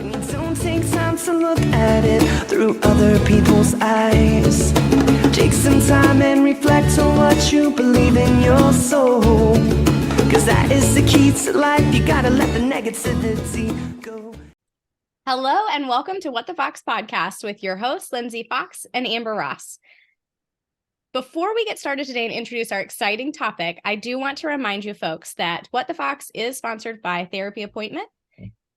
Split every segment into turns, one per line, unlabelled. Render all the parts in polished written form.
When you don't take time to look at it through other people's eyes. Take some time and reflect on what you believe in your soul. Cause that is the key to life. You gotta let the negativity go.
Hello and welcome to What the Fox podcast with your hosts, Lindsay Fox and Amber Ross. Before we get started today and introduce our exciting topic, I do want to remind you folks that What the Fox is sponsored by Therapy Appointment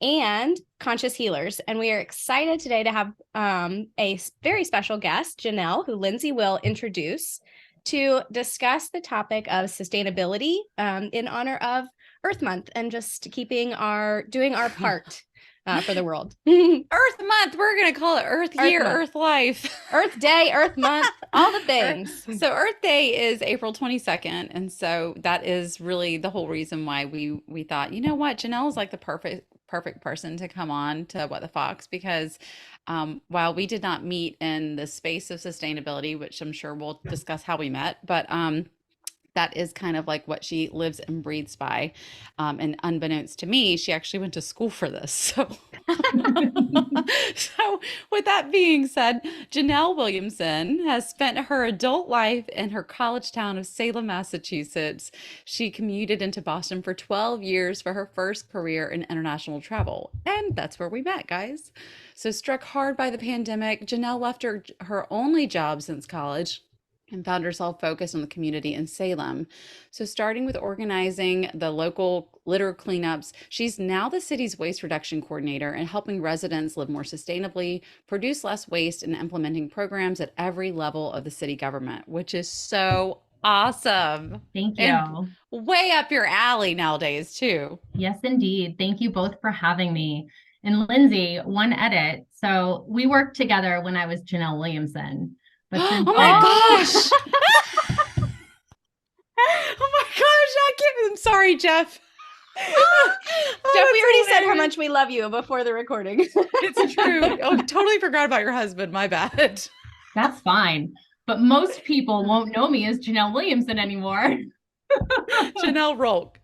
and Conscious Healers. And we are excited today to have a very special guest, Janelle, who Lindsay will introduce, to discuss the topic of sustainability in honor of Earth Month and just doing our part for the world.
Earth Month. We're going to call it Earth Year, Earth Life.
Earth Day, Earth Month, all the things.
So Earth Day is April 22nd. And so that is really the whole reason why we thought, you know what, Janelle is like the perfect person to come on to What the Fox, because while we did not meet in the space of sustainability, which I'm sure we'll discuss how we met, but that is kind of like what she lives and breathes by. And unbeknownst to me, she actually went to school for this. So, so with that being said, Janelle Williamson has spent her adult life in her college town of Salem, Massachusetts. She commuted into Boston for 12 years for her first career in international travel. And that's where we met, guys. So struck hard by the pandemic, Janelle left her only job since college and found herself focused on the community in Salem. So starting with organizing the local litter cleanups, she's now the city's waste reduction coordinator and helping residents live more sustainably, produce less waste, and implementing programs at every level of the city government, which is so awesome.
Thank you.
And way up your alley nowadays too.
Yes, indeed. Thank you both for having me. And Lindsay, one edit. So we worked together when I was Janelle Williamson. But
oh my gosh. Oh my gosh. I'm sorry, Jeff.
Jeff, we already said how much we love you before the recording.
It's true. Oh, totally forgot about your husband. My bad.
That's fine. But most people won't know me as Janelle Williamson anymore.
Janelle Rolke.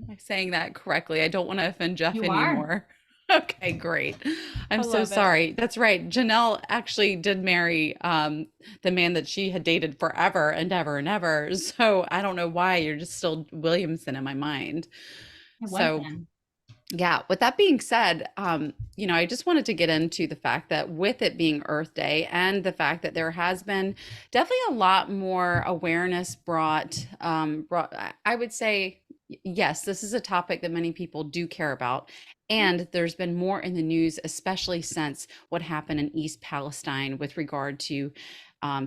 Am I saying that correctly? I don't want to offend Jeff anymore. Okay, great. I'm so sorry. That's right. Janelle actually did marry the man that she had dated forever and ever and ever. So I don't know why you're just still Williamson in my mind. So yeah, with that being said, I just wanted to get into the fact that with it being Earth Day and the fact that there has been definitely a lot more awareness brought, I would say, yes, this is a topic that many people do care about. And there's been more in the news, especially since what happened in East Palestine with regard to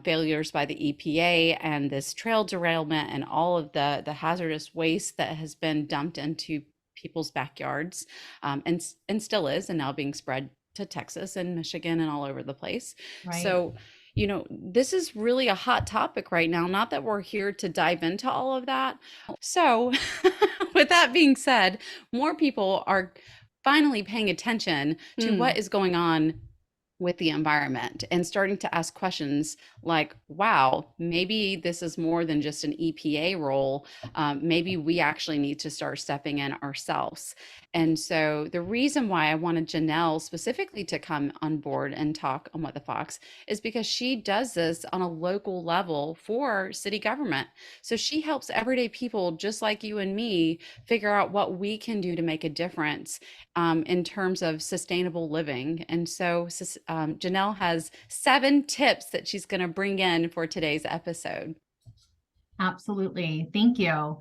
failures by the EPA and this trail derailment and all of the hazardous waste that has been dumped into people's backyards and still is, and now being spread to Texas and Michigan and all over the place. Right. So, this is really a hot topic right now. Not that we're here to dive into all of that. So with that being said, more people are finally paying attention to what is going on with the environment and starting to ask questions like, wow, maybe this is more than just an EPA role. Maybe we actually need to start stepping in ourselves. And so the reason why I wanted Janelle specifically to come on board and talk on What the Fox is because she does this on a local level for city government. So she helps everyday people just like you and me figure out what we can do to make a difference in terms of sustainable living. And so Janelle has 7 tips that she's going to bring in for today's episode.
Absolutely. Thank you.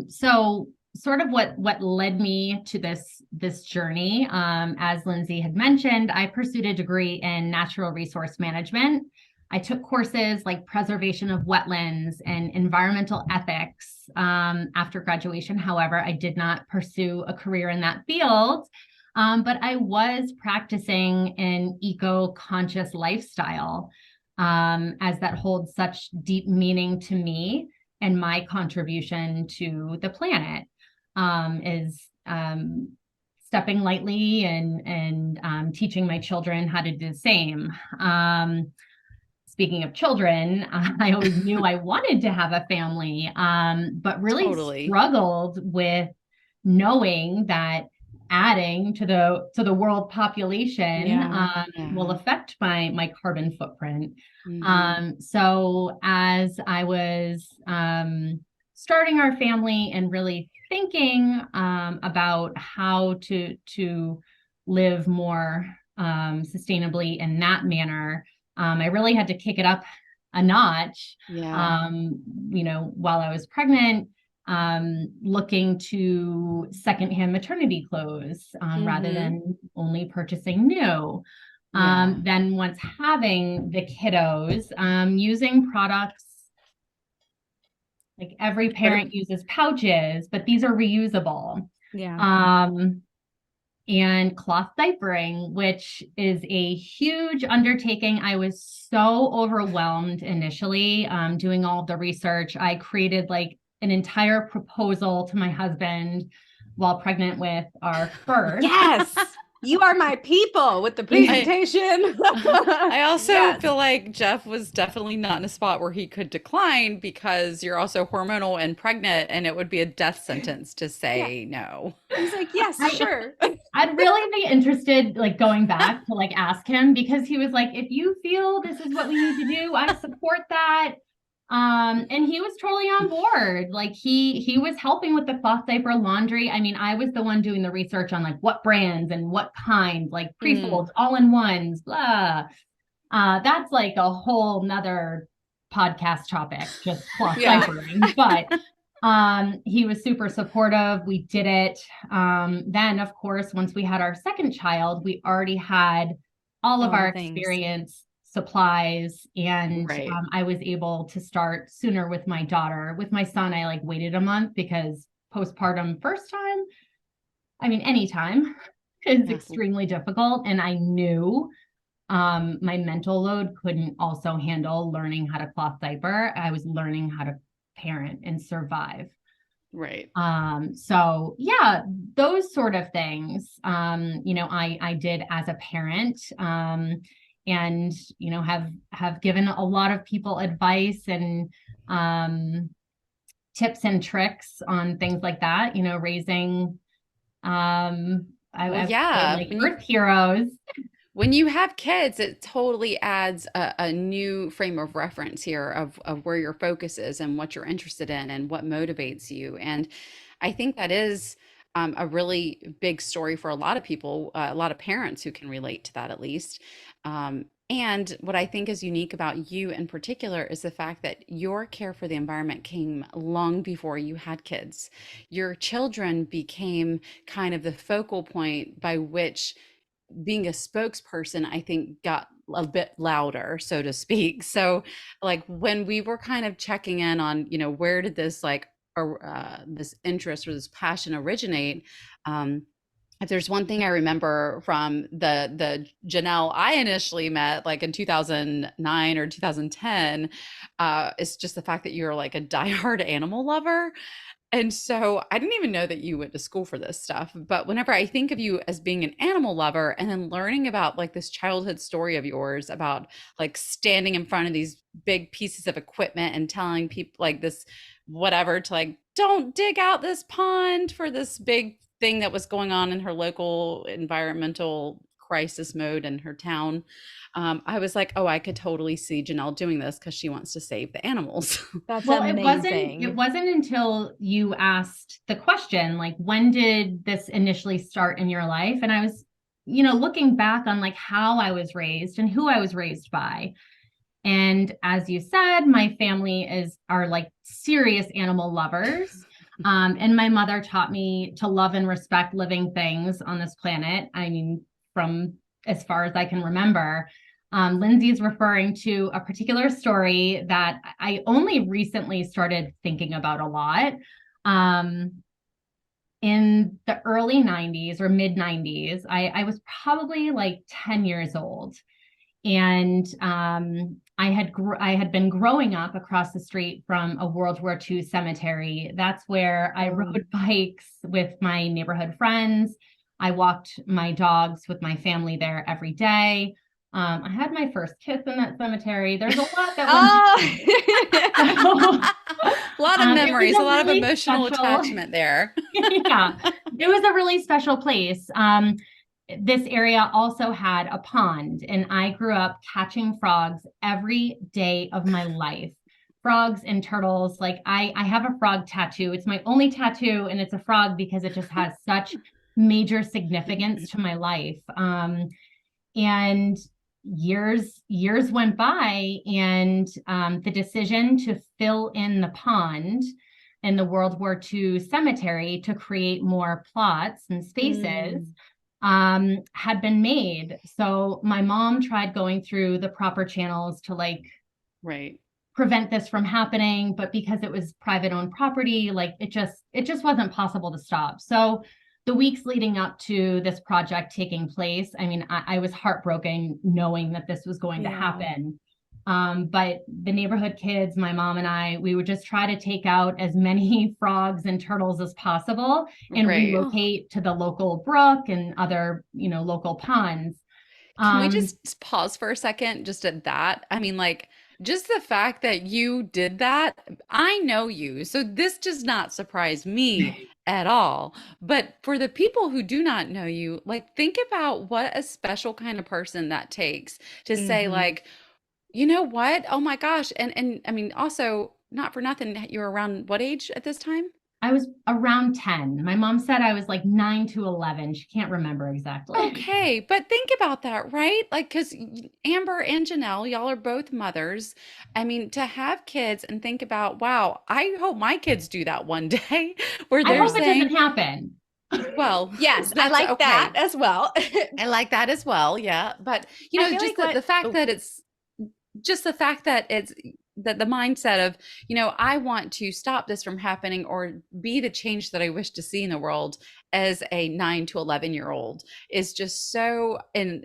So sort of what led me to this journey, as Lindsay had mentioned, I pursued a degree in natural resource management. I took courses like preservation of wetlands and environmental ethics after graduation. However, I did not pursue a career in that field, but I was practicing an eco-conscious lifestyle, as that holds such deep meaning to me, and my contribution to the planet is stepping lightly and teaching my children how to do the same. Speaking of children, I always knew I wanted to have a family, but really struggled with knowing that adding to the world population will affect my carbon footprint. So as I was starting our family and really thinking about how to live more sustainably in that manner, I really had to kick it up a notch. While I was pregnant, looking to secondhand maternity clothes rather than only purchasing new. Then once having the kiddos, using products, like every parent uses pouches, but these are reusable. And cloth diapering, which is a huge undertaking. I was so overwhelmed initially doing all of the research. I created like an entire proposal to my husband while pregnant with our first.
Yes. You are my people with the presentation.
I also feel like Jeff was definitely not in a spot where he could decline because you're also hormonal and pregnant, and it would be a death sentence to say no.
He's like, yes, sure.
I'd really be interested, like going back to like ask him, because he was like, if you feel this is what we need to do, I support that. And he was totally on board. Like he was helping with the cloth diaper laundry. I mean, I was the one doing the research on like what brands and what kind, like pre-folds, all-in-ones, blah. That's like a whole nother podcast topic, just cloth diapering. But he was super supportive. We did it. Then of course, once we had our second child, we already had all of our experience, supplies, and I was able to start sooner with my daughter. With my son, I like waited a month because postpartum first time, I mean, anytime is extremely difficult. And I knew my mental load couldn't also handle learning how to cloth diaper. I was learning how to parent and survive. So yeah, those sort of things, I did as a parent, and, have given a lot of people advice and, tips and tricks on things like that, raising, Earth heroes.
When you have kids, it totally adds a new frame of reference here of where your focus is and what you're interested in and what motivates you. And I think that is a really big story for a lot of people, a lot of parents who can relate to that at least. And what I think is unique about you in particular is the fact that your care for the environment came long before you had kids. Your children became kind of the focal point by which being a spokesperson, I think, got a bit louder, so to speak. So like when we were kind of checking in on, where did this this interest or this passion originate? If there's one thing I remember from the Janelle I initially met like in 2009 or 2010, it's just the fact that you're like a diehard animal lover. And so I didn't even know that you went to school for this stuff. But whenever I think of you as being an animal lover and then learning about like this childhood story of yours about like standing in front of these big pieces of equipment and telling people like this, whatever, to like, don't dig out this pond for this big thing that was going on in her local environmental crisis mode in her town. I was like, oh, I could totally see Janelle doing this because she wants to save the animals.
That's amazing.
It wasn't until you asked the question, like, when did this initially start in your life? And I was, looking back on like how I was raised and who I was raised by. And as you said, my family are like serious animal lovers. And my mother taught me to love and respect living things on this planet. I mean, from as far as I can remember. Lindsay is referring to a particular story that I only recently started thinking about a lot. In the early 90s or mid 90s, I was probably like 10 years old. And I had been growing up across the street from a World War II cemetery. That's where I rode bikes with my neighborhood friends. I walked my dogs with my family there every day. I had my first kiss in that cemetery. There's a lot that
Oh,
a lot of memories, a lot of
really
emotional attachment there.
Yeah, it was a really special place. This area also had a pond, and I grew up catching frogs every day of my life. Frogs and turtles. Like I have a frog tattoo. It's my only tattoo, and it's a frog because it just has such major significance to my life. And years went by, and the decision to fill in the pond in the World War II cemetery to create more plots and spaces had been made. So my mom tried going through the proper channels to like prevent this from happening, but because it was private owned property, like it just wasn't possible to stop. So the weeks leading up to this project taking place, I mean, I was heartbroken knowing that this was going to happen. But the neighborhood kids, my mom and I, we would just try to take out as many frogs and turtles as possible and relocate to the local brook and other, local ponds.
Can we just pause for a second just at that? I mean, like, just the fact that you did that, I know you, so this does not surprise me at all. But for the people who do not know you, like, think about what a special kind of person that takes to say, like, you know what? Oh my gosh. And I mean, also, not for nothing, you're around what age at this time?
I was around 10. My mom said I was like 9 to 11. She can't remember exactly.
Okay, but think about that, right? Like, because Amber and Janelle, y'all are both mothers. I mean, to have kids and think about, wow, I hope my kids do that one day where they're
I hope
saying,
it doesn't happen.
Well,
yes, I like that as well.
I like that as well. Yeah. But, just like the fact that it's just the fact that it's that the mindset of, I want to stop this from happening or be the change that I wish to see in the world as a 9 to 11-year-old is just so, and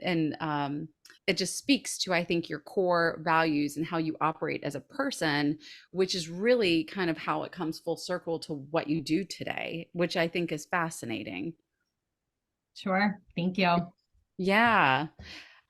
it just speaks to, I think, your core values and how you operate as a person, which is really kind of how it comes full circle to what you do today, which I think is fascinating.
Sure. Thank you.
Yeah.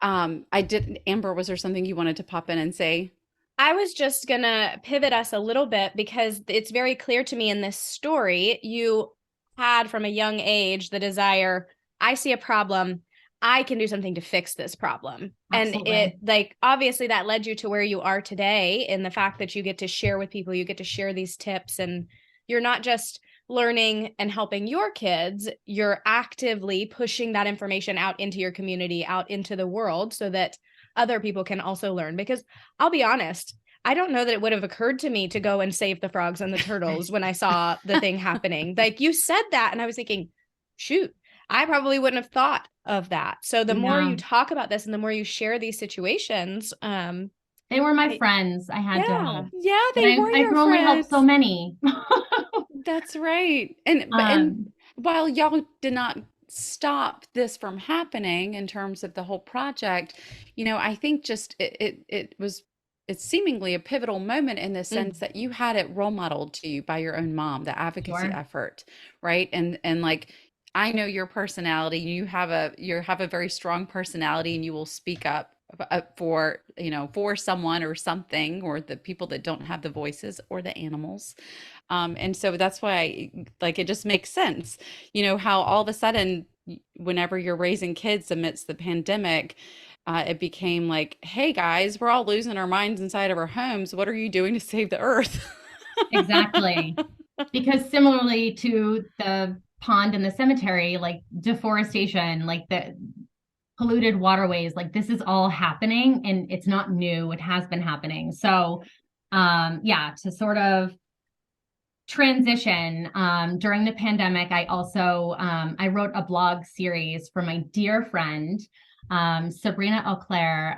Amber, was there something you wanted to pop in and say?
I was just going to pivot us a little bit because it's very clear to me in this story, you had from a young age the desire, I see a problem, I can do something to fix this problem. Absolutely. And it, like, obviously that led you to where you are today in the fact that you get to share with people, you get to share these tips, and you're not just learning and helping your kids, you're actively pushing that information out into your community, out into the world so that other people can also learn. Because I'll be honest, I don't know that it would have occurred to me to go and save the frogs and the turtles when I saw the thing happening. Like, you said that and I was thinking, shoot, I probably wouldn't have thought of that. So the more you talk about this and the more you share these situations,
they were my friends. I had to help.
Yeah, they were your
I can only help so many.
That's right. And while y'all did not stop this from happening in terms of the whole project, I think just it's seemingly a pivotal moment in the sense that you had it role modeled to you by your own mom, the advocacy effort, right? And like, I know your personality. You have a very strong personality, and you will speak up for someone or something, or the people that don't have the voices, or the animals. And so that's why, like, it just makes sense, how all of a sudden, whenever you're raising kids amidst the pandemic, it became like, hey guys, we're all losing our minds inside of our homes. What are you doing to save the earth?
Exactly. Because similarly to the pond in the cemetery, like deforestation, like the polluted waterways, like this is all happening and it's not new. It has been happening. So to sort of transition, during the pandemic, I also I wrote a blog series for my dear friend Sabrina Auclair,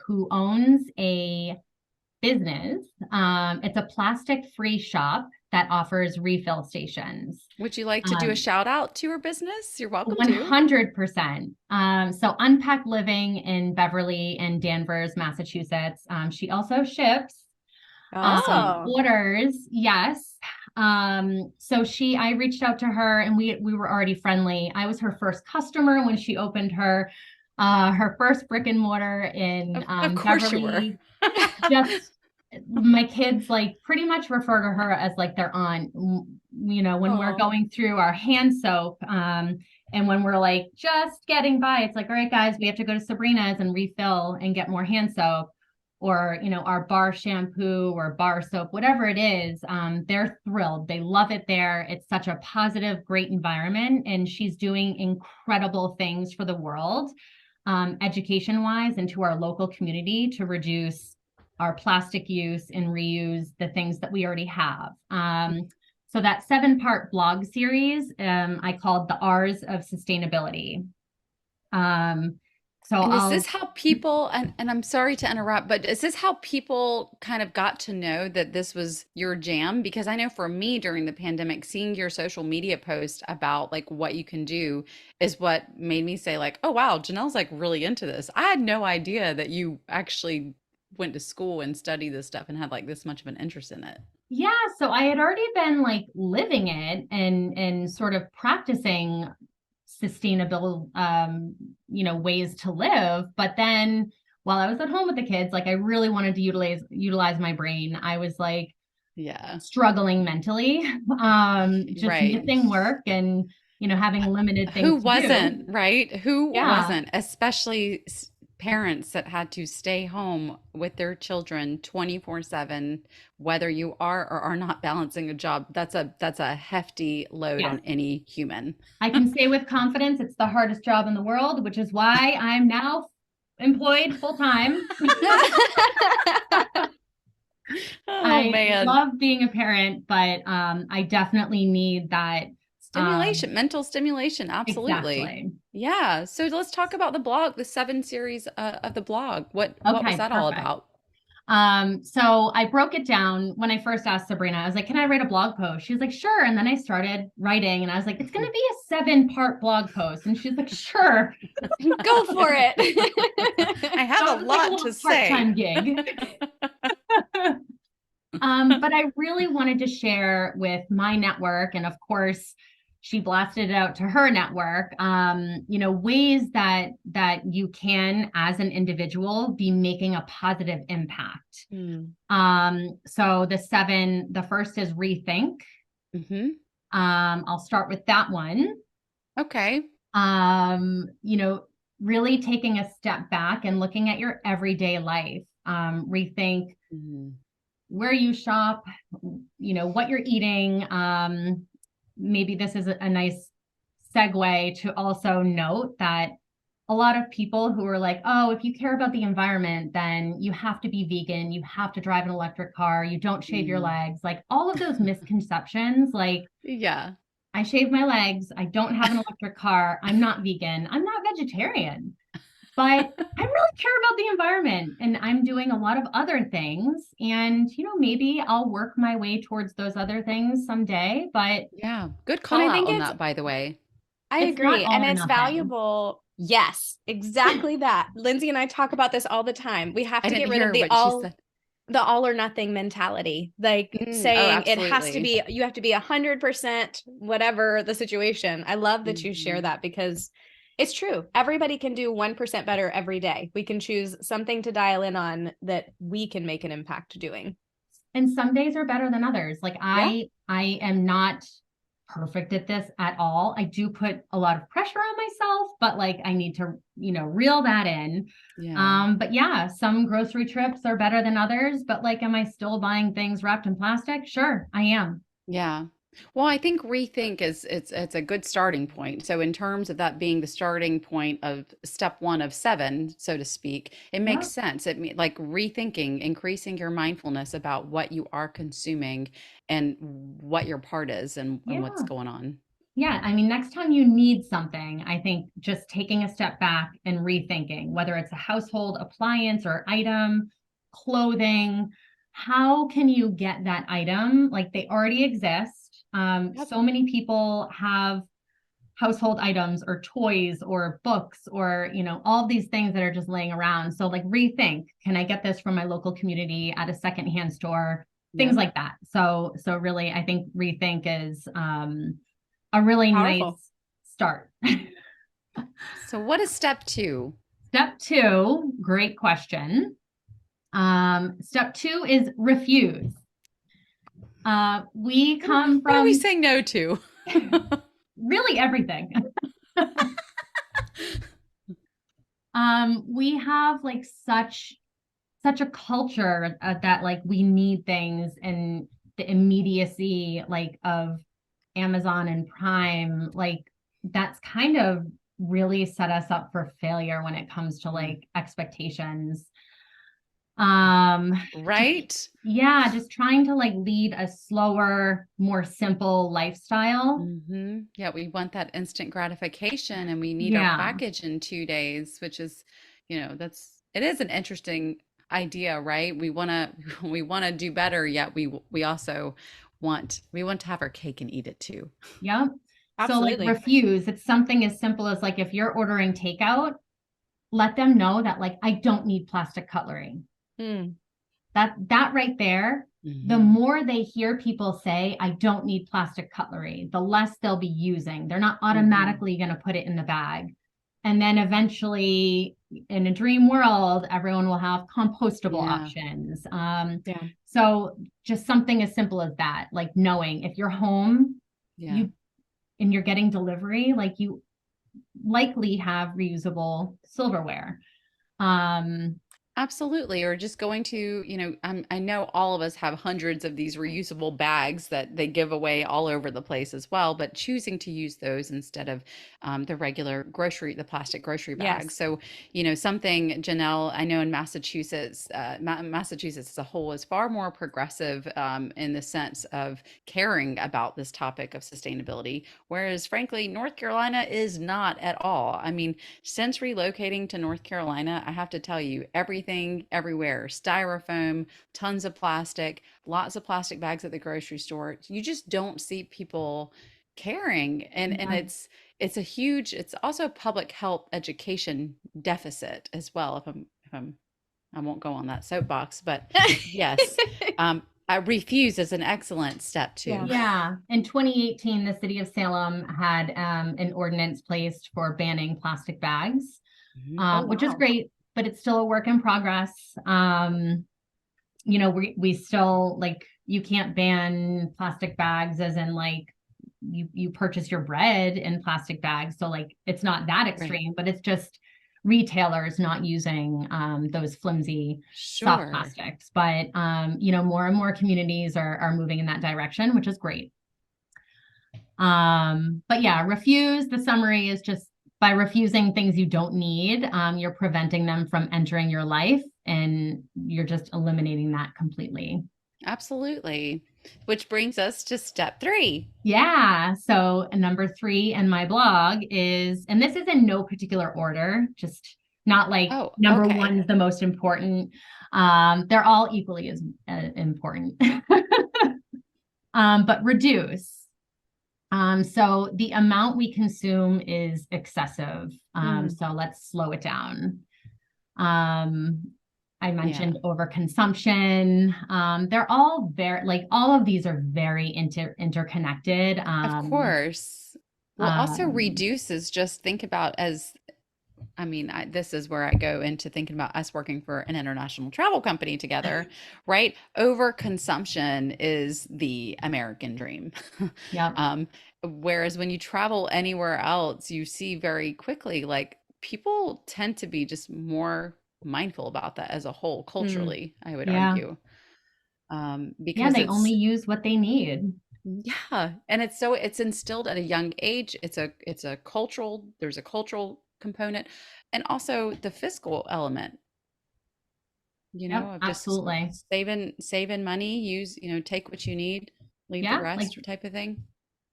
who owns a business. It's a plastic-free shop that offers refill stations.
Would you like to do a shout out to her business? You're welcome
100%. So Unpack Living in Beverly and Danvers, Massachusetts. She also ships orders. Yes. So I reached out to her and we were already friendly. I was her first customer when she opened her Her first brick and mortar in
Of course you were.
Beverly. Just my kids like pretty much refer to her as like their aunt. You know, when we're going through our hand soap, and when we're like just getting by, it's like, all right, guys, we have to go to Sabrina's and refill and get more hand soap, or, you know, our bar shampoo or bar soap, whatever it is. They're thrilled. They love it there. It's such a positive, great environment. And she's doing incredible things for the world, education wise, and to our local community to reduce our plastic use and reuse the things that we already have. So that 7-part blog series, I called the R's of Sustainability.
And is this how people, and I'm sorry to interrupt, but is this how people kind of got to know that this was your jam? Because I know for me during the pandemic, seeing your social media post about like what you can do is what made me say like, oh, wow, Janelle's like really into this. I had no idea that you actually went to school and studied this stuff and had like this much of an interest in it.
Yeah, so I had already been like living it and sort of practicing sustainable you know, ways to live. But then while I was at home with the kids, like I really wanted to utilize my brain. I was like struggling mentally, just missing work and, you know, having limited things.
Who wasn't, right? Who wasn't, especially parents that had to stay home with their children 24/7, whether you are or are not balancing a job. That's a hefty load on any human.
I can say with confidence, it's the hardest job in the world, which is why I'm now employed full time. I love being a parent, but I definitely need that
stimulation, mental stimulation. Absolutely.
Exactly.
Yeah. So let's talk about the blog, the 7 series of the blog. What was that all about?
So I broke it down when I first asked Sabrina. I was like, can I write a blog post? She was like, sure. And then I started writing and I was like, it's going to be a 7-part blog post. And she's like, sure.
Go for it.
I have a lot to say.
Part-time gig. But I really wanted to share with my network. And of course, she blasted it out to her network, you know, ways that you can, as an individual, be making a positive impact. So the first is rethink. I'll start with that one.
Okay.
You know, really taking a step back and looking at your everyday life. Rethink where you shop, you know, what you're eating. Maybe this is a nice segue to also note that a lot of people who are like, oh, if you care about the environment, then you have to be vegan, you have to drive an electric car, you don't shave your legs, like all of those misconceptions. Like, I shave my legs, I don't have an electric car, I'm not vegan, I'm not vegetarian, but I really care about the environment and I'm doing a lot of other things. And, you know, maybe I'll work my way towards those other things someday. But
good call out on that, by the way.
I agree. And it's valuable. Yes, exactly that. Lindsay and I talk about this all the time. We have to get rid of the all or nothing mentality, like saying it has to be, you have to be 100%, whatever the situation. I love that you share that because it's true. Everybody can do 1% better every day. We can choose something to dial in on that we can make an impact doing.
And some days are better than others. Like I am not perfect at this at all. I do put a lot of pressure on myself, but like I need to, you know, reel that in. But yeah, some grocery trips are better than others, but like, am I still buying things wrapped in plastic? Sure, I am.
Yeah. Well, I think rethink it's a good starting point. So in terms of that being the starting point of step 1 of 7, so to speak, it makes sense. It like rethinking, increasing your mindfulness about what you are consuming and what your part is and what's going on.
Yeah. I mean, next time you need something, I think just taking a step back and rethinking, whether it's a household appliance or item, clothing, how can you get that item? Like they already exist. So many people have household items or toys or books or, you know, all these things that are just laying around. So like rethink, can I get this from my local community at a secondhand store? Things like that. So really, I think rethink is a really nice start.
So what is step 2?
Step 2, great question. Step 2 is refuse. We come
What do we
from
say no to?
really everything. We have like such a culture that like we need things and the immediacy like of Amazon and Prime, like that's kind of really set us up for failure when it comes to like expectations.
Right?
Just trying to like lead a slower, more simple lifestyle.
Yeah, we want that instant gratification and we need our
Yeah.
package in 2 days, which is, it is an interesting idea, right? We want to we want to do better, yet we also want to have our cake and eat it too.
Yep. So like
Absolutely.
refuse. It's something as simple as like if you're ordering takeout, let them know that like I don't need plastic cutlery. That right there, the more they hear people say, I don't need plastic cutlery, the less they'll be using. They're not automatically going to put it in the bag. And then eventually, in a dream world, everyone will have compostable options. So just something as simple as that, like knowing if you're home, and you're getting delivery, like you likely have reusable silverware.
Absolutely. Or just going to, I know all of us have hundreds of these reusable bags that they give away all over the place as well, but choosing to use those instead of the regular the plastic grocery bags. So, something, Janelle, I know in Massachusetts, Massachusetts as a whole is far more progressive in the sense of caring about this topic of sustainability, whereas frankly, North Carolina is not at all. I mean, since relocating to North Carolina, I have to tell you, everything everywhere, styrofoam, tons of plastic, lots of plastic bags at the grocery store. You just don't see people caring. And it's also a public health education deficit as well. I won't go on that soapbox, but yes, I refuse is an excellent step too.
Yeah. In 2018, the city of Salem had an ordinance placed for banning plastic bags, which is great, but it's still a work in progress. We still like, you can't ban plastic bags as in like you purchase your bread in plastic bags. So like, it's not that extreme, but it's just retailers not using those flimsy soft plastics. But more and more communities are moving in that direction, which is great. But yeah, refuse. The summary is just by refusing things you don't need, you're preventing them from entering your life, and you're just eliminating that completely.
Absolutely. Which brings us to step 3.
Yeah. So number 3 in my blog is, and this is in no particular order, just not like number 1 is the most important. They're all equally as important. But reduce. So the amount we consume is excessive. So let's slow it down. I mentioned overconsumption. They're all very, like, all of these are very interconnected.
Of course. Well, also reduces, just think about this is where I go into thinking about us working for an international travel company together, right? Overconsumption is the American dream. Whereas when you travel anywhere else, you see very quickly, like, people tend to be just more mindful about that as a whole, culturally, I would argue. Because
they only use what they need.
Yeah. And it's instilled at a young age. There's a cultural component, and also the fiscal element, of just
absolutely
saving money, take what you need, leave the rest, type of thing.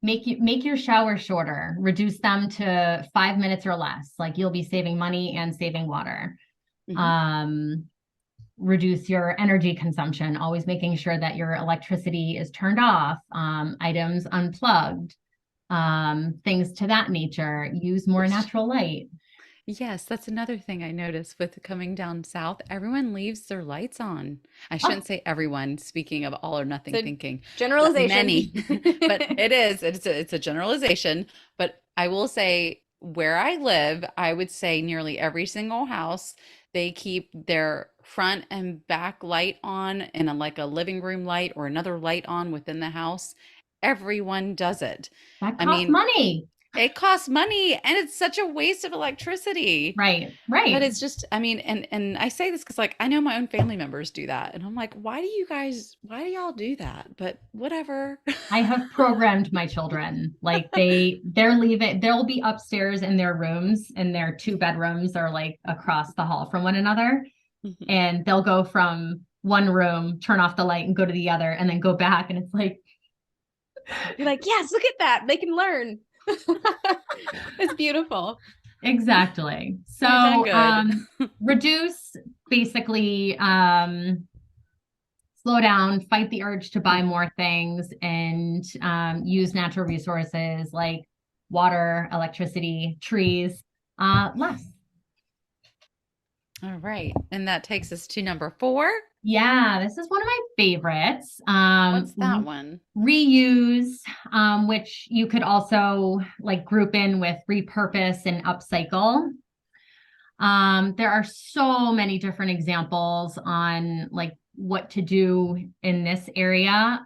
Make your shower shorter, reduce them to 5 minutes or less. Like, you'll be saving money and saving water. Reduce your energy consumption, always making sure that your electricity is turned off, items unplugged, things to that nature. Use more natural light.
Yes, that's another thing I noticed with coming down south. Everyone leaves their lights on. I shouldn't say everyone, speaking of all or nothing thinking.
Generalization.
Many, but it's a generalization. But I will say where I live, I would say nearly every single house, they keep their front and back light on and like a living room light or another light on within the house. Everyone does it.
That
I
costs
mean,
money.
it costs money and it's such a waste of electricity.
Right.
But
Right.
it's just, I mean, and I say this because like I know my own family members do that. And I'm like, why do y'all do that? But whatever.
I have programmed my children. Like they're leaving, they'll be upstairs in their rooms, and their 2 bedrooms are like across the hall from one another.
Mhm.
And they'll go from one room, turn off the light and go to the other, and then go back. And it's like,
You're like, yes, look at that. They can learn. It's beautiful.
exactly. So
You've done good.
reduce, basically slow down, fight the urge to buy more things, and use natural resources like water, electricity, trees less.
All right. And that takes us to number 4.
Yeah, this is one of my favorites.
What's that one?
Reuse, which you could also like group in with repurpose and upcycle. There are so many different examples on like what to do in this area.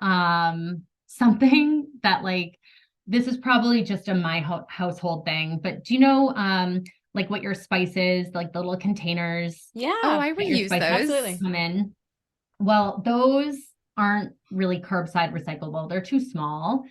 Something that like, this is probably just a my household thing, but do you know, like what your spices, like the little containers
Yeah.
Oh, I
that your
reuse
spices
those.
Absolutely.
come in? Well, those aren't really curbside recyclable. They're too small.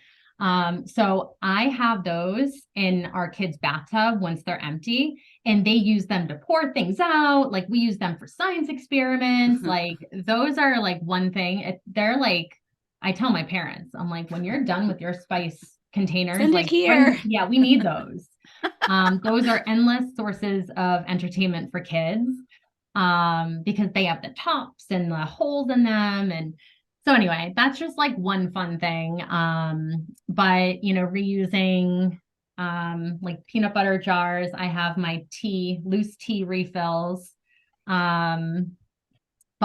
So I have those in our kids' bathtub once they're empty, and they use them to pour things out. Like we use them for science experiments. Like those are like one thing. They're like, I tell my parents, I'm like, when you're done with your spice containers,
Send it
like
here.
yeah, we need those. Those are endless sources of entertainment for kids, because they have the tops and the holes in them. And so anyway, that's just like one fun thing. But you know, reusing like peanut butter jars. I have my loose tea refills. But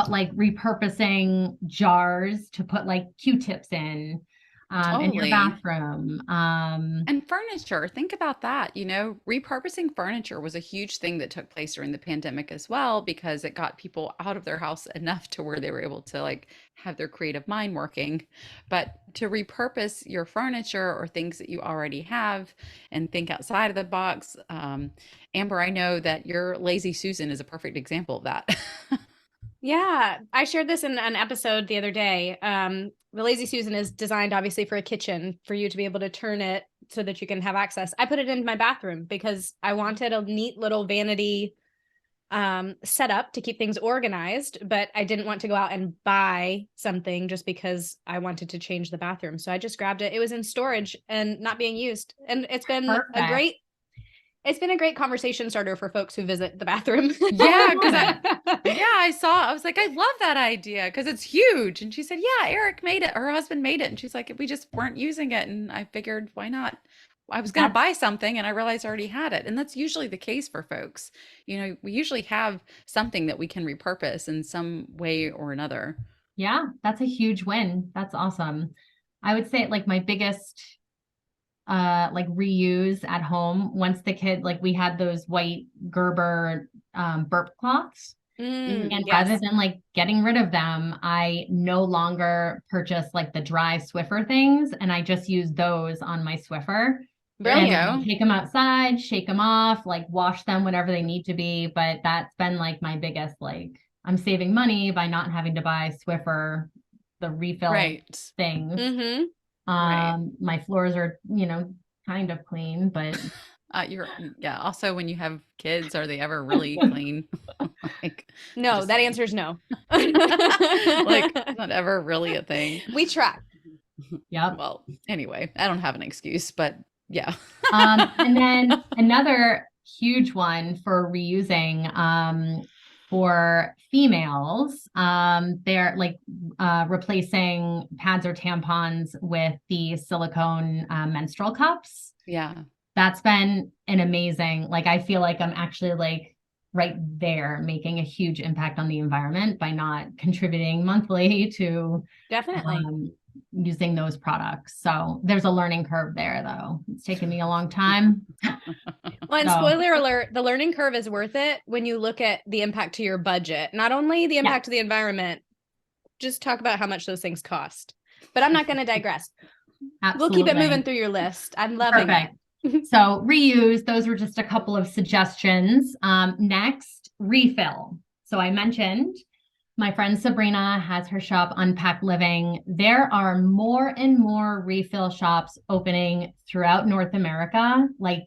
like repurposing jars to put like Q-tips in your
Totally.
bathroom.
And furniture, think about that. Repurposing furniture was a huge thing that took place during the pandemic as well, because it got people out of their house enough to where they were able to like have their creative mind working. But to repurpose your furniture or things that you already have and think outside of the box, Amber, I know that your Lazy Susan is a perfect example of that.
Yeah, I shared this in an episode the other day. The Lazy Susan is designed obviously for a kitchen, for you to be able to turn it so that you can have access. I put it in my bathroom because I wanted a neat little vanity setup to keep things organized, but I didn't want to go out and buy something just because I wanted to change the bathroom. So I just grabbed it. It was in storage and not being used. And it's been
Perfect.
it's been a great conversation starter for folks who visit the bathroom.
Yeah, because I was like, I love that idea because it's huge. And she said, yeah, Eric made it. Her husband made it. And she's like, we just weren't using it. And I figured, why not? I was going to buy something and I realized I already had it. And that's usually the case for folks. We usually have something that we can repurpose in some way or another.
Yeah, that's a huge win. That's awesome. I would say like my biggest like reuse at home, once the kid, like we had those white Gerber burp cloths. And
yes.
rather than like getting rid of them, I no longer purchase like the dry Swiffer things, and I just use those on my Swiffer.
Brilliant.
And take them outside, shake them off, like wash them whenever they need to be. But that's been like my biggest, like I'm saving money by not having to buy Swiffer, the refill things.
Mm-hmm.
My floors are, kind of clean, but
also when you have kids, are they ever really clean?
No, that answer is no.
Like not ever really a thing.
We try.
Yeah.
Well, anyway, I don't have an excuse, but yeah.
And then another huge one for reusing, for females, they're like replacing pads or tampons with the silicone menstrual cups.
Yeah.
That's been an amazing, like, I feel like I'm actually like right there making a huge impact on the environment by not contributing monthly to
definitely
using those products. So there's a learning curve there, though. It's taken me a long time.
Well, and spoiler alert, the learning curve is worth it when you look at the impact to your budget, not only the impact to the environment, just talk about how much those things cost. But I'm not going to digress.
Absolutely.
We'll keep it moving through your list. I'm loving it.
So reuse, those were just a couple of suggestions. Next, refill. So I mentioned my friend Sabrina has her shop Unpacked Living. There are more and more refill shops opening throughout North America. Like,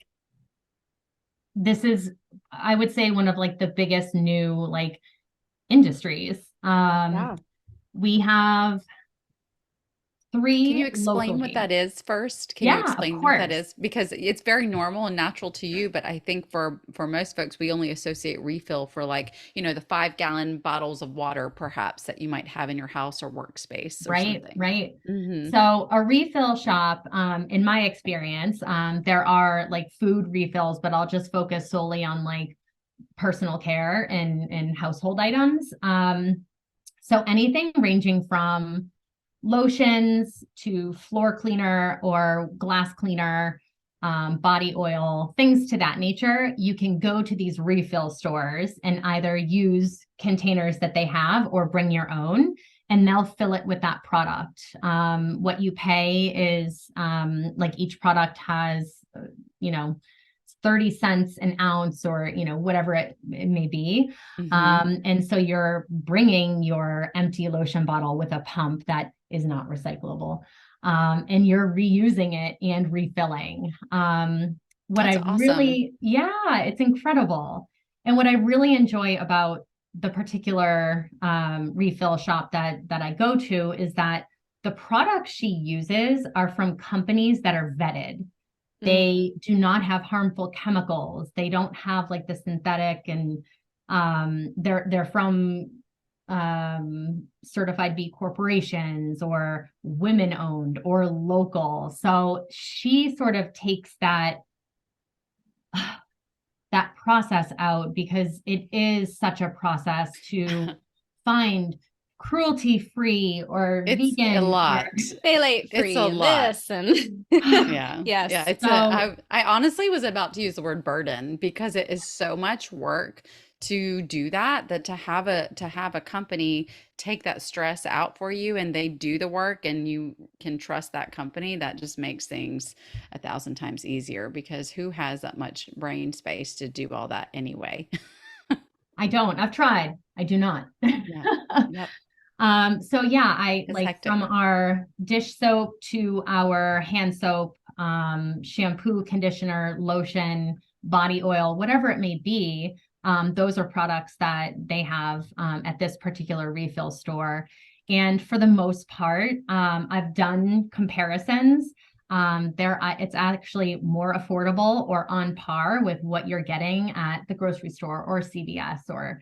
this is, I would say, one of like the biggest new like industries. We have 3.
Can you explain
locally.
what that is first? Can you explain what that is? Because it's very normal and natural to you, but I think for most folks, we only associate refill for like, the 5-gallon bottles of water, perhaps, that you might have in your house or workspace or something.
Right. So a refill shop, in my experience, there are like food refills, but I'll just focus solely on like personal care and household items. So anything ranging from lotions to floor cleaner or glass cleaner, body oil, things to that nature. You can go to these refill stores and either use containers that they have or bring your own, and they'll fill it with that product. What you pay is like each product has, 30 cents an ounce or, whatever it may be. And so you're bringing your empty lotion bottle with a pump that is not recyclable. And you're reusing it and refilling. That's awesome. It's incredible. And what I really enjoy about the particular refill shop that I go to is that the products she uses are from companies that are vetted. They do not have harmful chemicals. They don't have like the synthetic, and they're from certified B corporations or women owned or local. So she sort of takes that process out, because it is such a process to find cruelty-free or vegan.
It's a lot.
Phthalate free.
It's a lot.
Yeah. Yes.
Yeah. I honestly was about to use the word burden, because it is so much work to do that to have a company take that stress out for you, and they do the work, and you can trust that company. That just makes things 1,000 times easier, because who has that much brain space to do all that anyway?
I don't. I've tried. I do not.
Yeah. Yep.
So yeah,
It's
like
hectic.
From our dish soap to our hand soap, shampoo, conditioner, lotion, body oil, whatever it may be. Those are products that they have at this particular refill store. And for the most part, I've done comparisons. It's actually more affordable or on par with what you're getting at the grocery store or CVS or,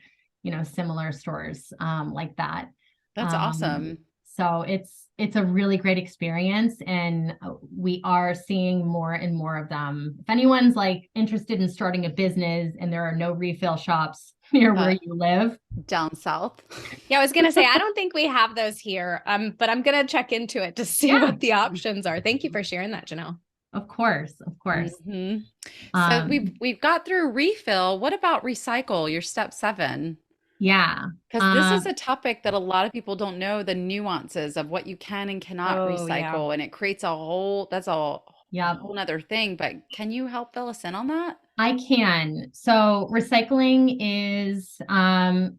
similar stores like that.
That's awesome.
So it's a really great experience, and we are seeing more and more of them. If anyone's like interested in starting a business and there are no refill shops near where you live.
Down south.
Yeah, I was going to say, I don't think we have those here, but I'm going to check into it to see what the options are. Thank you for sharing that, Janelle.
Of course.
So we've got through refill. What about recycle, your step 7?
Yeah.
Because this is a topic that a lot of people don't know the nuances of what you can and cannot recycle. And it creates that's a whole nother thing. But can you help fill us in on that?
I can. So recycling is,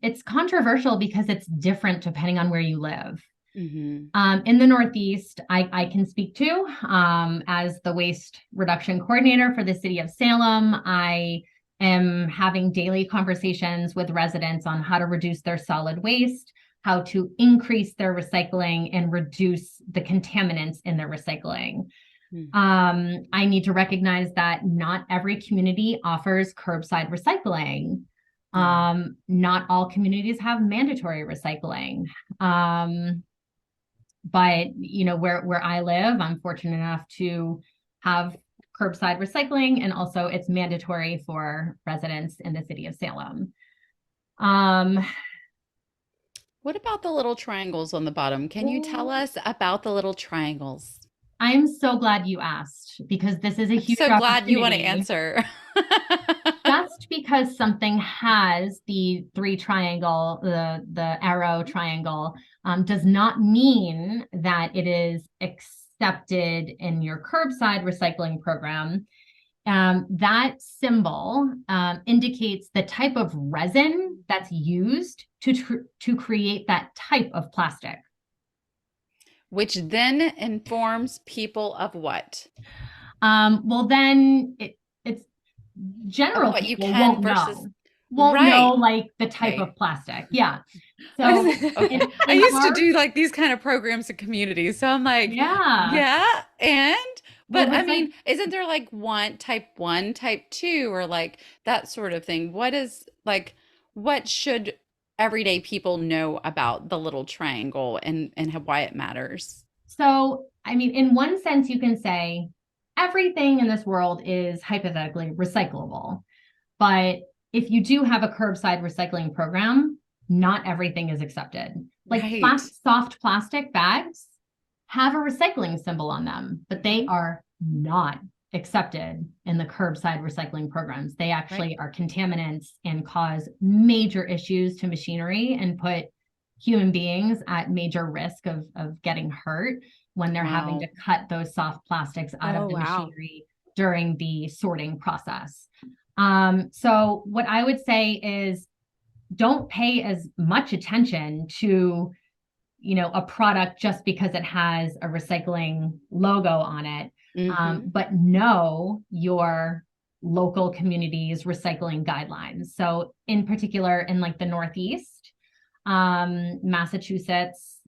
it's controversial because it's different depending on where you live. In the Northeast, I can speak to, as the waste reduction coordinator for the city of Salem. I am having daily conversations with residents on how to reduce their solid waste, how to increase their recycling, and reduce the contaminants in their recycling. I need to recognize that not every community offers curbside recycling. Not all communities have mandatory recycling. But where I live, I'm fortunate enough to have curbside recycling, and also it's mandatory for residents in the city of Salem.
What about the little triangles on the bottom? Can you tell us about the little triangles?
I'm so glad you asked because this is a
I'm
huge
so glad you want to
opportunity.
answer.
Just because something has the three triangle, the arrow triangle, does not mean that it is accepted in your curbside recycling program. That symbol indicates the type of resin that's used to create that type of plastic.
Which then informs people of what?
Well, then it's general
What you
people
can versus
won't know
right.
like the type
Okay.
of plastic. Yeah. So
Okay. I
in
used to
our,
do like these kind of programs in communities. So I'm like,
yeah.
yeah, and
Well,
but I
recycle.
mean, isn't there like one, type two, or like that sort of thing? What is like what should everyday people know about the little triangle and why it matters?
So, I mean, in one sense, you can say everything in this world is hypothetically recyclable. But if you do have a curbside recycling program, not everything is accepted. Like
Right.
soft plastic bags have a recycling symbol on them, but they are not accepted in the curbside recycling programs. They actually
Right.
are contaminants and cause major issues to machinery and put human beings at major risk of getting hurt when they're having
Wow.
to cut those soft plastics out of
Oh,
the
wow.
machinery during the sorting process. So what I would say is don't pay as much attention to, a product just because it has a recycling logo on it,
Mm-hmm.
but know your local community's recycling guidelines. So in particular, in like the Northeast, Massachusetts,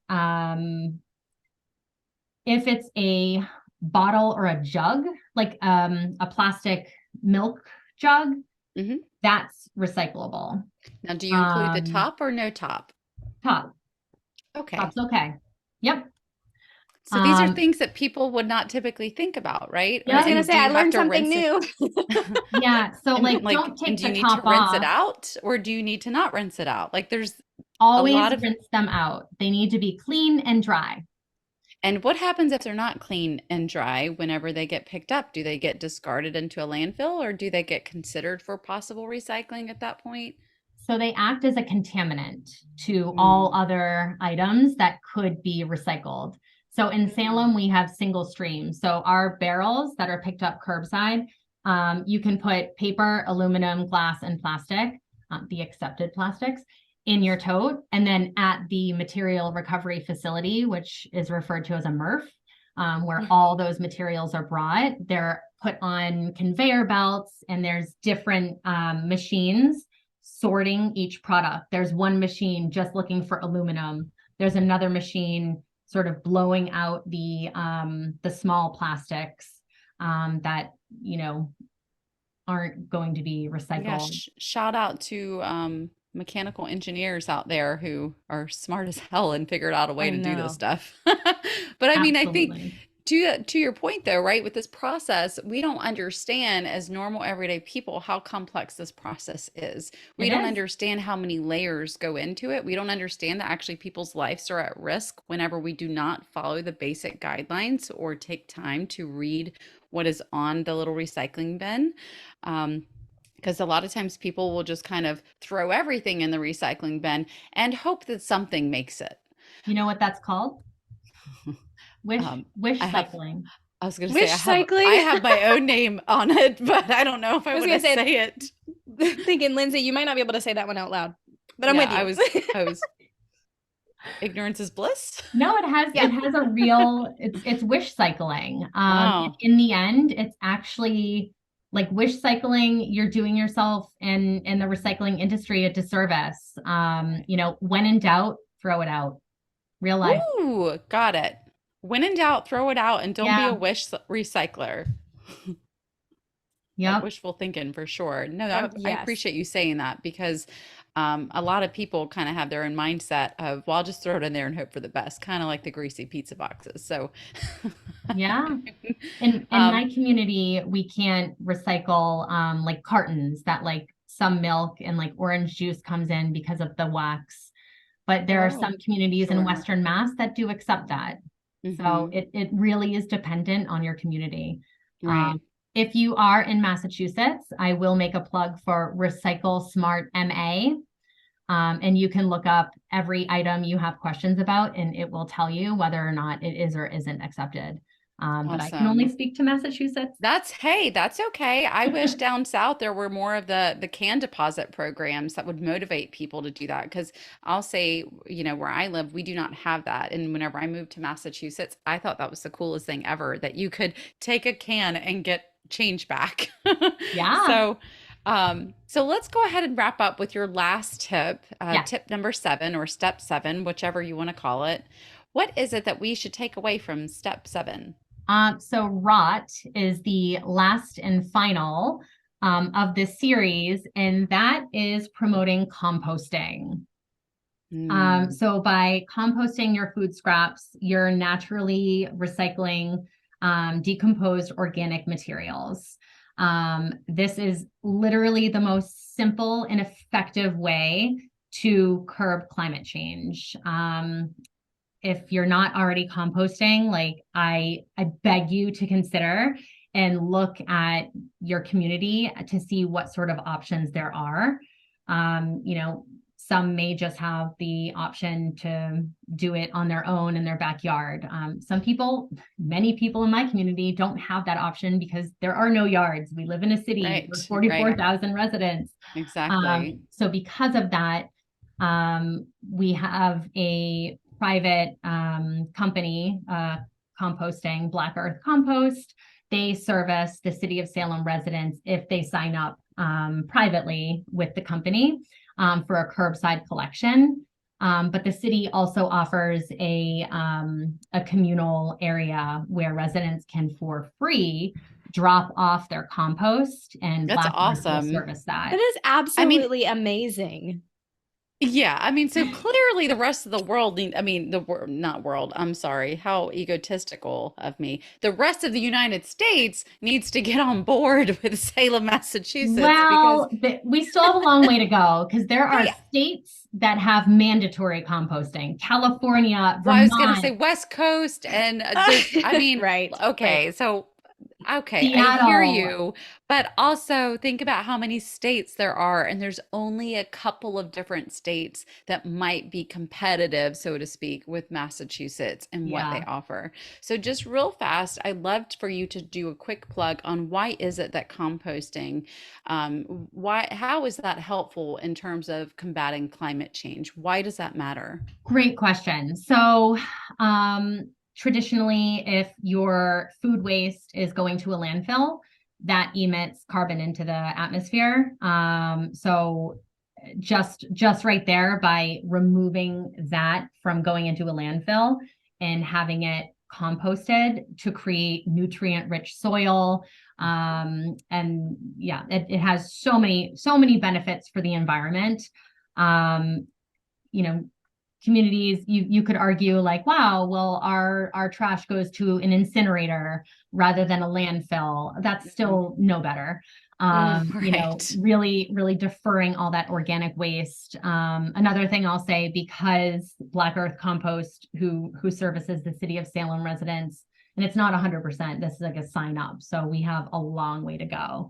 if it's a bottle or a jug, like a plastic milk jug,
Mm-hmm.
that's recyclable.
Now, do you include the top or no top?
Top,
Okay.
top's okay. Yep.
So these are
Um,
things that people would not typically think about, right?
I was
yep.
gonna
And
say
do
I
you have
learned
to
something
rinse it?
new.
Yeah. So
And
like,
like,
don't
and
take
do you
the
need to
top
rinse it
off.
out or do you need to not rinse it out? Like there's a
Always
lot of,
rinse them out. They need to be clean and dry.
and what happens if they're not clean and dry whenever they get picked up? Do they get discarded into a landfill or do they get considered for possible recycling at that point?
So they act as a contaminant to all
Mm.
other items that could be recycled. So in
Mm.
Salem, we have single stream. So our barrels that are picked up curbside, you can put paper, aluminum, glass, and plastic, the accepted plastics, in your tote. And then at the material recovery facility, which is referred to as a MRF, where all those materials are brought, they're put on conveyor belts and there's different machines sorting each product. There's one machine just looking for aluminum. There's another machine sort of blowing out the small plastics that aren't going to be
Yeah,
recycled.
shout out to mechanical engineers out there who are smart as hell and figured out a way
I
to do this
know.
stuff. But I mean, I think
Absolutely.
to your point though, right, with this process, we don't understand as normal everyday people how complex this process is. We
It
don't
is.
understand how many layers go into it. We don't understand that actually people's lives are at risk whenever we do not follow the basic guidelines or take time to read what is on the little recycling bin. Because a lot of times people will just kind of throw everything in the recycling bin and hope that something makes it.
You know what that's called?
Um,
Wish
I have,
cycling.
I was going to say
Wish
I
cycling.
have my own name on it, but I don't know if I
I was
want
gonna
to
say,
say it.
thinking, Lindsay, you might not be able to say that one out loud, but I'm
Yeah,
with you.
I was ignorance is bliss.
No, it has
Yeah.
a real it's wish cycling.
Wow.
In the end, it's actually like wish cycling, you're doing yourself and the recycling industry a disservice. When in doubt, throw it out. Real life.
Ooh, got it. When in doubt, throw it out and don't be a
Yeah.
wish recycler. Like
Yep.
wishful thinking for sure. No,
Oh,
I
yes.
appreciate you saying that because a lot of people kind of have their own mindset of, well, I'll just throw it in there and hope for the best, kind of like the greasy pizza boxes. So,
Yeah. In
um,
my community, we can't recycle like cartons that like some milk and like orange juice comes in because of the wax. but there are
Oh,
some communities in
sure.
Western Mass that do accept that. So it really is dependent on your community.
Right.
If you are in Massachusetts, I will make a plug for Recycle Smart MA. And you can look up every item you have questions about, and it will tell you whether or not it is or isn't accepted. But I can only
Awesome.
speak to Massachusetts.
Hey, that's okay. I wish down south there were more of the can deposit programs that would motivate people to do that. Because I'll say, where I live, we do not have that. And whenever I moved to Massachusetts, I thought that was the coolest thing ever, that you could take a can and get change back.
Yeah.
So let's go ahead and wrap up with your last tip,
Yeah.
tip number 7 or step 7, whichever you want to call it. What is it that we should take away from step 7?
So rot is the last and final of this series, and that is promoting composting. So by composting your food scraps, you're naturally recycling decomposed organic materials. This is literally the most simple and effective way to curb climate change. If you're not already composting, like I beg you to consider and look at your community to see what sort of options there are. Some may just have the option to do it on their own in their backyard. Many people in my community don't have that option because there are no yards. We live in a city with 44,000 residents.
Exactly.
So because of that, we have a private company, composting, Black Earth Compost. They service the city of Salem residents if they sign up privately with the company for a curbside collection. But the city also offers a communal area where residents can, for free, drop off their compost, and
That's
Black Earth will
awesome.
service that.
That is absolutely amazing.
Yeah, so clearly the rest of the world not world, I'm sorry, how egotistical of me. The rest of the United States needs to get on board with Salem, Massachusetts, because
We still have a long way to go because there are
they,
states that have mandatory composting. California,
well, I was going to
Vermont,
say West Coast and
Right.
okay, so okay, I hear
Seattle.
you, but also think about how many states there are, and there's only a couple of different states that might be competitive, so to speak, with Massachusetts and what they offer. So just real fast, I'd love for you to do a quick plug on why is it that composting, how is that helpful in terms of combating climate change? Why does that matter?
Great question. So, traditionally, if your food waste is going to a landfill, that emits carbon into the atmosphere. So just right there, by removing that from going into a landfill and having it composted to create nutrient-rich soil. And yeah, it has so many benefits for the environment. You know, communities, you could argue like, wow, well, our trash goes to an incinerator rather than a landfill. That's still no better.
Right.
Really deferring all that organic waste. Another thing I'll say, because Black Earth Compost, who services the city of Salem residents, and it's not 100%, this is like a sign up, so we have a long way to go.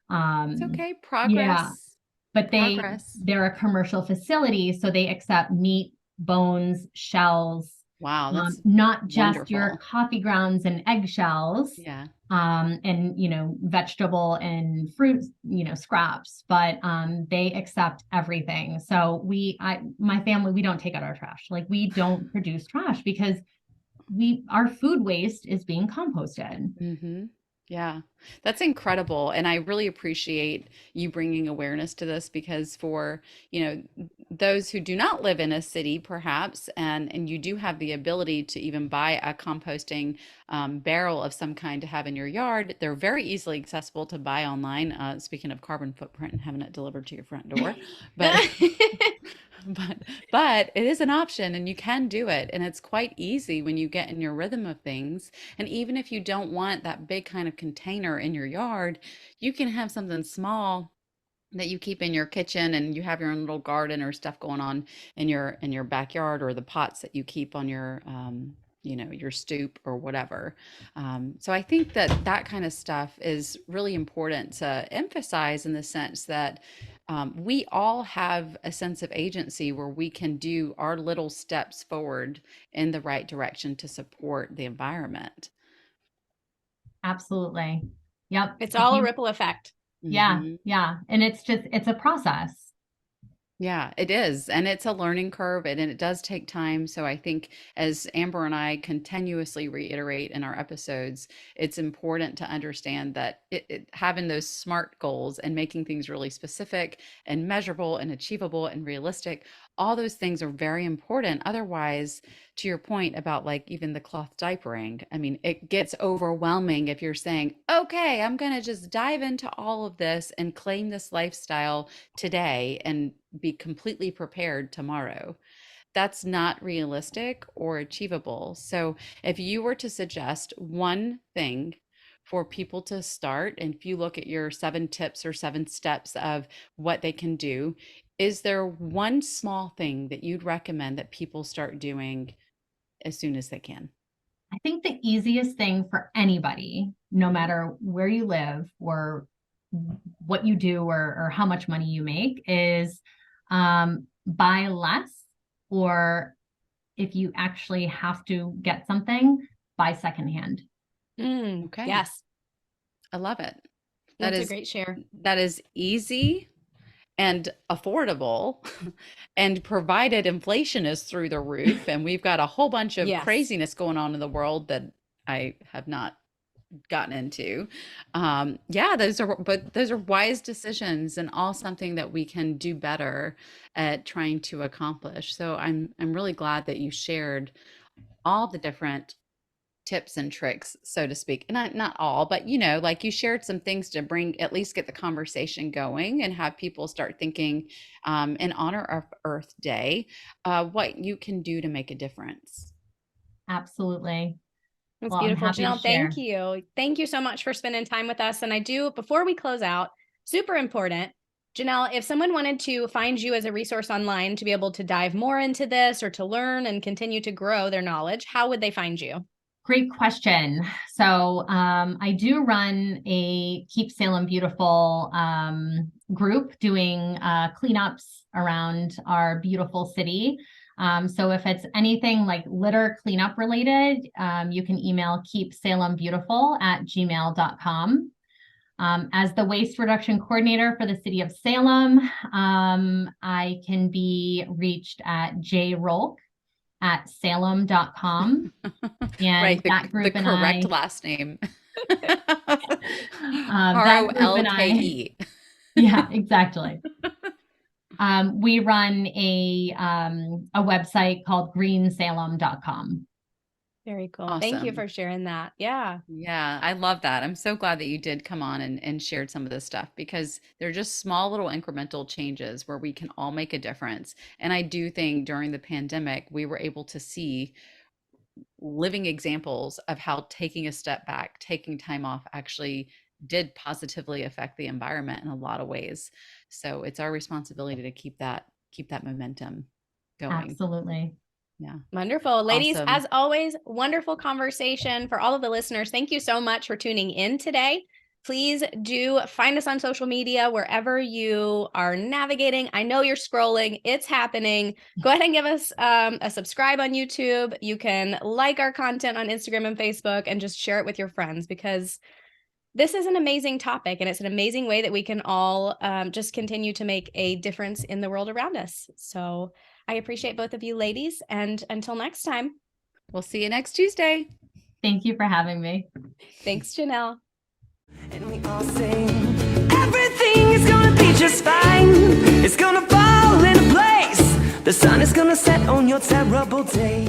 It's okay.
Yeah,
Progress.
but
Progress.
they're a commercial facility, so they accept meat, bones, shells.
Wow, that's
not just your
wonderful.
coffee grounds and eggshells.
Yeah.
And vegetable and fruit, scraps, but they accept everything. So my family, we don't take out our trash. Like, we don't produce trash because our food waste is being composted.
Mm-hmm. Yeah, that's incredible. And I really appreciate you bringing awareness to this, because for, those who do not live in a city, perhaps, and you do have the ability to even buy a composting barrel of some kind to have in your yard, they're very easily accessible to buy online. Speaking of carbon footprint and having it delivered to your front door, but but it is an option, and you can do it, and it's quite easy when you get in your rhythm of things. And even if you don't want that big kind of container in your yard, you can have something small that you keep in your kitchen, and you have your own little garden or stuff going on in your backyard, or the pots that you keep on your your stoop or whatever. So I think that kind of stuff is really important to emphasize, in the sense that we all have a sense of agency where we can do our little steps forward in the right direction to support the environment.
Absolutely. Yep.
It's all a ripple effect.
Yeah.
Mhm.
Yeah. And it's a process.
Yeah, it is. And it's a learning curve, and it does take time. So I think, as Amber and I continuously reiterate in our episodes, it's important to understand that having those SMART goals and making things really specific and measurable and achievable and realistic, all those things are very important. Otherwise, to your point about like even the cloth diapering, I mean, it gets overwhelming if you're saying, okay, I'm going to just dive into all of this and claim this lifestyle today and be completely prepared tomorrow. That's not realistic or achievable. So, if you were to suggest one thing for people to start, and if you look at your 7 tips or 7 steps of what they can do, is there one small thing that you'd recommend that people start doing as soon as they can?
I think the easiest thing for anybody, no matter where you live or what you do or how much money you make, is buy less, or if you actually have to get something, buy secondhand.
Okay.
Yes.
I love it.
That's a great share.
That is easy and affordable, and provided inflation is through the roof and we've got a whole bunch of
Yes.
craziness going on in the world that I have not gotten into. Yeah, those are wise decisions, and all something that we can do better at trying to accomplish. So I'm really glad that you shared all the different tips and tricks, so to speak. And not all, but like you shared some things to bring, at least get the conversation going and have people start thinking, in honor of Earth Day, what you can do to make a difference.
Absolutely.
That's
Well, I'm
beautiful.
happy to
Janelle,
share.
thank you. Thank you so much for spending time with us. And I do, before we close out, super important, Janelle, if someone wanted to find you as a resource online to be able to dive more into this or to learn and continue to grow their knowledge, how would they find you?
Great question. So I do run a Keep Salem Beautiful group doing cleanups around our beautiful city. So if it's anything like litter cleanup related, you can email keepsalembeautiful@gmail.com. As the waste reduction coordinator for the city of Salem, I can be reached at jrolke@salem.com. And
Right,
that group
the
and
correct
I,
last name.
that group and I,
ROLKE.
yeah, exactly. We run a website called greensalem.com.
Very cool. Thank you
Awesome.
for sharing that. Yeah.
Yeah, I love that. I'm so glad that you did come on and shared some of this stuff, because they're just small little incremental changes where we can all make a difference. And I do think during the pandemic, we were able to see living examples of how taking a step back, taking time off actually did positively affect the environment in a lot of ways. So it's our responsibility to keep that momentum going.
Absolutely.
Yeah.
Wonderful. Ladies,
Awesome.
as always, wonderful conversation. For all of the listeners, thank you so much for tuning in today. Please do find us on social media wherever you are navigating. I know you're scrolling. It's happening. Go ahead and give us a subscribe on YouTube. You can like our content on Instagram and Facebook and just share it with your friends, because this is an amazing topic, and it's an amazing way that we can all just continue to make a difference in the world around us. So I appreciate both of you ladies, and until next time.
We'll see you next Tuesday.
Thank you for having me.
Thanks, Janelle.
And we all sing, everything is gonna be just fine. It's gonna fall into place. The sun is gonna set on your terrible day.